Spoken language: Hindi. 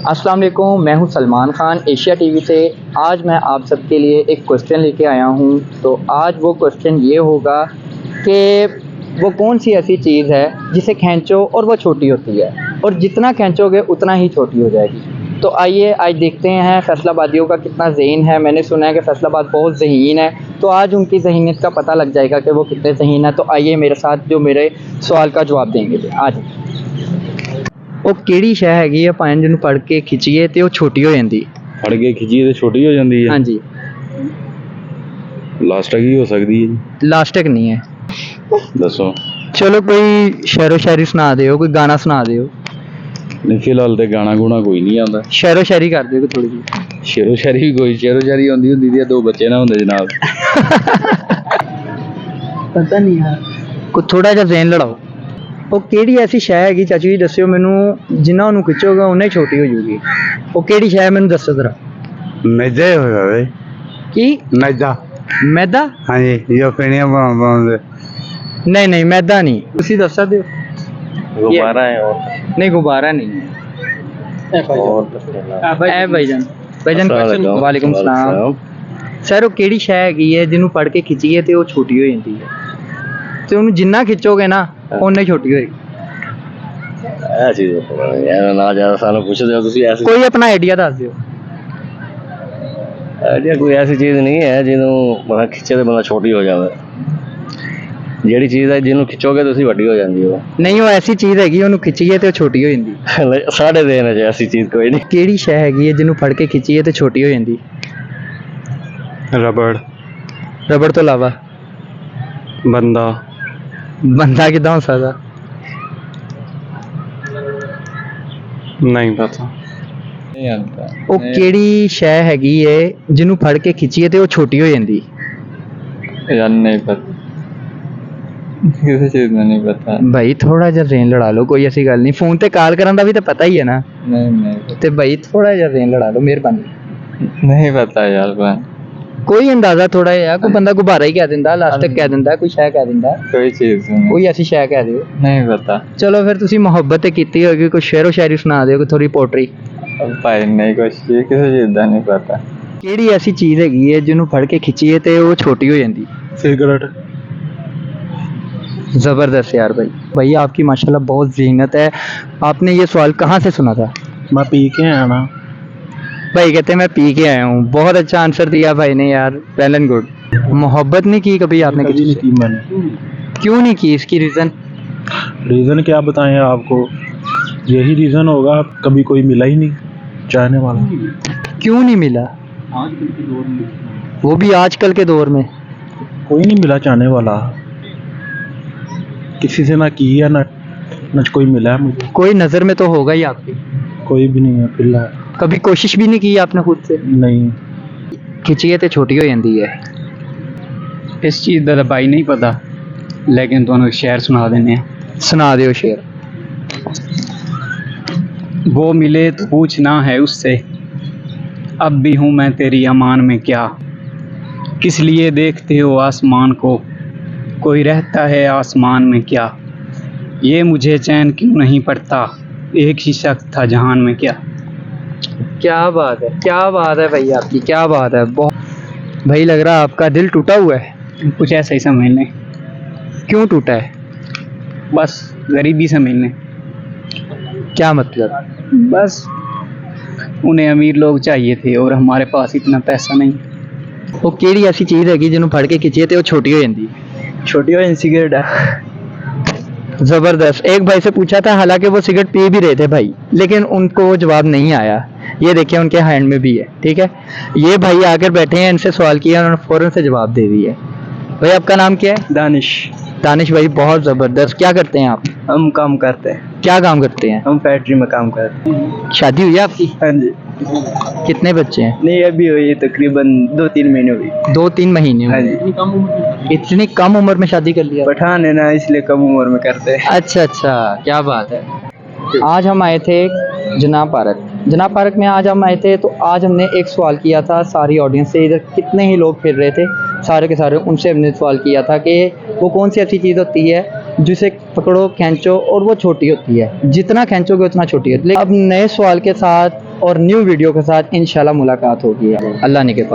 अस्सलाम वालेकुम, मैं हूं सलमान खान एशिया टीवी से। आज मैं आप सबके लिए एक क्वेश्चन लेके आया हूं। तो आज वो क्वेश्चन ये होगा कि वो कौन सी ऐसी चीज़ है जिसे खींचो और वो छोटी होती है, और जितना खींचोगे उतना ही छोटी हो जाएगी। तो आइए आज देखते हैं फैसलाबादियों का कितना ज़हीन है। मैंने सुना है कि फैसलाबाद बहुत ज़हीन है, तो आज उनकी ज़हीनियत का पता लग जाएगा कि वो कितने ज़हीन है। तो आइए मेरे साथ जो मेरे सवाल का जवाब देंगे। आज ਉਹ ਕਿਹੜੀ ਸ਼ੈ ਹੈਗੀ ਆ ਭਾਵੇਂ ਜਿਹਨੂੰ ਫੜ ਕੇ ਖਿੱਚੀਏ ਤੇ ਉਹ ਛੋਟੀ ਹੋ ਜਾਂਦੀ। ਫੜ ਕੇ ਖਿੱਚੀਏ ਤੇ ਛੋਟੀ ਹੋ ਜਾਂਦੀ ਹੈ। ਹਾਂਜੀ, ਲਾਸਟਿਕ ਹੀ ਹੋ ਸਕਦੀ ਹੈ ਜੀ। ਲਾਸਟਿਕ ਨਹੀਂ ਹੈ। ਦੱਸੋ। ਚਲੋ ਕੋਈ ਸ਼ਾਇਰੋ ਸ਼ਾਇਰੀ ਸੁਣਾ ਦਿਓ, ਕੋਈ ਗਾਣਾ ਸੁਣਾ ਦਿਓ। ਨਹੀਂ ਫਿਲਹਾਲ ਤੇ ਗਾਣਾ ਗੂਣਾ ਕੋਈ ਨਹੀਂ ਆਉਂਦਾ। ਸ਼ਾਇਰੋ ਸ਼ਾਇਰੀ ਕਰ ਦਿਓ ਥੋੜੀ ਜਿਹੀ। ਸ਼ੇਰੋ ਸ਼ਾਇਰੀ ਵੀ ਕੋਈ ਸ਼ੇਰੋ ਸ਼ਾਇਰੀ ਹੁੰਦੀ ਦੀ ਦੋ ਬੱਚੇ ਨਾ ਹੁੰਦੇ ਜਨਾਬ। ਪਤਾ ਨਹੀਂ ਯਾਰ, ਕੋਈ ਥੋੜਾ ਜਿਹਾ ਜ਼ੇਨ ਲੜਾਓ। ਉਹ ਕਿਹੜੀ ਐਸੀ ਸ਼ੈ ਹੈਗੀ ਚਾਚੂ ਜੀ, ਦੱਸਿਓ ਮੈਨੂੰ, ਜਿੰਨਾ ਉਹਨੂੰ ਖਿੱਚੋਗੇ ਉਹਨੇ ਛੋਟੀ ਹੋ ਜਾਊਗੀ। ਉਹ ਕਿਹੜੀ ਸ਼ੈ ਮੈਨੂੰ ਦੱਸੋ ਜ਼ਰਾ। मैदा ही होगा भाई। ਕੀ? मैदा। ਮੈਦਾ? हाँ जी, जो पीनिया बनाते। नहीं नहीं, मैदा नहीं। ਤੁਸੀਂ ਦੱਸ ਸਕਦੇ ਹੋ? गुब्बारा है और नहीं, गुब्बारा नहीं है। ਐ ਭਾਈਜਾਨ ਵਾਲੇकुम सलाम। ਸਰ ਉਹ ਕਿਹੜੀ ਸ਼ੈ ਹੈਗੀ ਹੈ ਜਿਹਨੂੰ ਫੜ ਕੇ ਖਿੱਚੀਏ ਤੇ ਉਹ ਛੋਟੀ ਹੋ ਜਾਂਦੀ ਹੈ, ਤੇ ਉਹਨੂੰ ਜਿੰਨਾ ਖਿੱਚੋਗੇ ਨਾ ਉਹਨੇ ਛੋਟੀ ਹੋਏਗੀ। ਇਹ ਚੀਜ਼ ਯਾਰ ਨਾ ਜ਼ਿਆਦਾ ਸਾਨੂੰ ਪੁੱਛਦੇ ਹੋ ਤੁਸੀਂ ਐਸੀ ਕੋਈ ਆਪਣਾ ਆਈਡੀਆ ਦੱਸ ਦਿਓ। ਆਈਡੀਆ ਕੋਈ ਐਸੀ ਚੀਜ਼ ਨਹੀਂ ਹੈ ਜਿਹਨੂੰ ਬੰਦਾ ਖਿੱਚੇ ਤੇ ਬੰਦਾ ਛੋਟੀ ਹੋ ਜਾਵੇ। ਜਿਹੜੀ ਚੀਜ਼ ਹੈ ਜਿਹਨੂੰ ਖਿੱਚੋਗੇ ਤੁਸੀਂ ਵੱਡੀ ਹੋ ਜਾਂਦੀ ਹੋ। ਨਹੀਂ, ਉਹ ਐਸੀ ਚੀਜ਼ ਹੈਗੀ ਉਹਨੂੰ ਖਿੱਚੀਏ ਤੇ ਉਹ ਛੋਟੀ ਹੋ ਜਾਂਦੀ। ਸਾਡੇ ਦੇਣ 'ਚ ਐਸੀ ਚੀਜ਼ ਕੋਈ ਨਹੀਂ। ਕਿਹੜੀ ਸ਼ੈ ਹੈਗੀ ਹੈ ਜਿਹਨੂੰ ਫੜ ਕੇ ਖਿੱਚੀਏ ਤੇ ਛੋਟੀ ਹੋ ਜਾਂਦੀ? रबड़। ਰਬੜ ਤੋਂ ਇਲਾਵਾ? बंदा। ਬੰਦਾ ਕਿੱਦਾਂ ਹੋ ਸਕਦਾ? नहीं पता। ਨਹੀਂ ਆਉਂਦਾ। ਉਹ ਕਿਹੜੀ ਸ਼ੈ ਹੈਗੀ ਹੈ ਜਿਹਨੂੰ ਫੜ ਕੇ ਖਿੱਚੀਏ ਤੇ ਉਹ ਛੋਟੀ ਹੋ ਜਾਂਦੀ? ਯਾਰ ਨਹੀਂ ਪਤਾ, ਕਿਸੇ ਚੀਜ਼ ਦਾ ਨਹੀਂ ਪਤਾ। ਭਾਈ ਥੋੜਾ ਜਿਹਾ ਰੇਨ ਲੜਾ ਲਓ, ਕੋਈ ਐਸੀ ਗੱਲ ਨਹੀਂ। ਫੋਨ ਤੇ ਕਾਲ ਕਰਨ ਦਾ ਵੀ ਤਾਂ ਪਤਾ ਹੀ ਹੈ ਨਾ। ਨਹੀਂ ਤੇ ਭਾਈ ਥੋੜਾ ਜਿਹਾ ਰੇਨ ਲੜਾ ਲਓ, ਮਿਹਰਬਾਨੀ। ਨਹੀਂ ਪਤਾ ਯਾਰ ਭਾਈ। ਕੋਈ ਅੰਦਾਜ਼ਾ ਥੋੜਾ ਜਿਹਾ, ਕੋਈ ਬੰਦਾ ਗੁਬਾਰਾ ਹੀ ਕਹਿ ਦਿੰਦਾ, ਲਾਸਟਿਕ ਕਹਿ ਦਿੰਦਾ, ਕੋਈ ਸ਼ੈ ਕਹਿ ਦਿੰਦਾ, ਕੋਈ ਚੀਜ਼ ਕੋਈ ਐਸੀ ਸ਼ੈ ਕਹਿ ਦਿਓ। ਨਹੀਂ ਪਤਾ ਚਲੋ ਫਿਰ ਤੁਸੀਂ ਮੁਹੱਬਤ ਤੇ ਕੀਤੀ ਹੋਗੀ, ਕੋਈ ਸ਼ੇਰੋ ਸ਼ਾਇਰੀ ਸੁਣਾ ਦਿਓ, ਕੋਈ ਥੋੜੀ ਪੋਟਰੀ। ਭਾਈ। ਨਹੀਂ ਕੁਛ ਕਿਸੇ ਚੀਜ਼ ਦਾ ਨਹੀਂ ਪਤਾ। ਕਿਹੜੀ ਐਸੀ ਚੀਜ਼ ਹੈਗੀ ਹੈ ਜਿਹਨੂੰ ਫੜ ਕੇ ਖਿੱਚੀਏ ਤੇ ਉਹ ਛੋਟੀ ਹੋ ਜਾਂਦੀ? सिगरेट। ज़बरदस्त यार भाई। भाई आपकी माशाल्लाह बहुत ज़ीनत है। आपने ये सवाल कहाँ से सुना था? मैं पी के आया ना। भाई कहते हैं मैं पी के आया हूँ। बहुत अच्छा आंसर दिया भाई ने यार, वेल एंड गुड। मोहब्बत नहीं की कभी आपने कभी किसी नहीं से? की मैंने। क्यों नहीं की, इसकी रीज़न? रीज़न क्या बताएं आपको, यही रीज़न होगा, कभी कोई मिला ही नहीं चाहने वाला। क्यों नहीं मिला? वो भी आजकल के दौर में कोई नहीं मिला चाहने वाला, किसी से ना की है ना कोई मिला है मुझे। कोई नज़र में तो होगा ही आपकी। कोई भी नहीं है फिलहाल। कभी कोशिश भी नहीं की आपने खुद से? नहीं। खिंचिए तो छोटी हो जाती है। इस चीज़ का भाई नहीं पता, लेकिन तुहानू एक शेर सुना देने हैं। सुना दो शेर। वो मिले तो पूछना है उससे, अब भी हूँ मैं तेरी अमान में क्या, किस लिए देखते हो आसमान को, कोई रहता है आसमान में क्या, ये मुझे चैन क्यों नहीं पड़ता, एक ही शख्स था जहान में क्या। क्या बात है, क्या बात है भाई आपकी, क्या बात है। बहुत भाई लग रहा है आपका दिल टूटा हुआ है। कुछ ऐसा ही समझ लें, क्यों टूटा है? बस गरीबी समझ लें। क्या मतलब? बस उन्हें अमीर लोग चाहिए थे और हमारे पास इतना पैसा नहीं। वो केड़ी ऐसी चीज़ हैगी जिन्हों फड़ के खिंचिए तो वो छोटी हो जाती? छोटी हो सिगरेट है। ज़बरदस्त। एक भाई से पूछा था, हालांकि वो सिगरेट पी भी रहे थे भाई, लेकिन उनको वो जवाब नहीं आया। ये देखिए उनके हैंड में भी है, ठीक है। ये भाई आकर बैठे हैं, इनसे सवाल किया, उन्होंने फ़ौरन से जवाब दे दिया। भाई आपका नाम क्या है? दानिश। दानिश भाई बहुत ज़बरदस्त। क्या करते हैं आप? हम काम करते हैं। क्या काम करते हैं? हम फैक्ट्री में काम करते हैं। शादी हुई है आपकी? हाँ जी। कितने बच्चे हैं? नहीं अभी हुई तकरीबन 2-3 महीने हुई। 2-3 महीने हाँ हुए? जी। इतनी कम उम्र में शादी कर लिया? पठान है ना, इसलिए कम उम्र में करते हैं। अच्छा अच्छा, क्या बात है। आज हम आए थे जनाब पार्क। जनाब पार्क में आज हम आए थे, तो आज हमने एक सवाल किया था सारी ऑडियंस से। इधर कितने ही लोग फिर रहे थे, सारे के सारे, उनसे हमने सवाल किया था कि वो कौन सी ऐसी चीज़ होती है जिसे पकड़ो खींचो और वो छोटी होती है, जितना खींचोगे उतना छोटी है। लेकिन अब नए सवाल के साथ और न्यू वीडियो के साथ इंशाल्लाह मुलाकात होगी। अल्लाह ने के पास।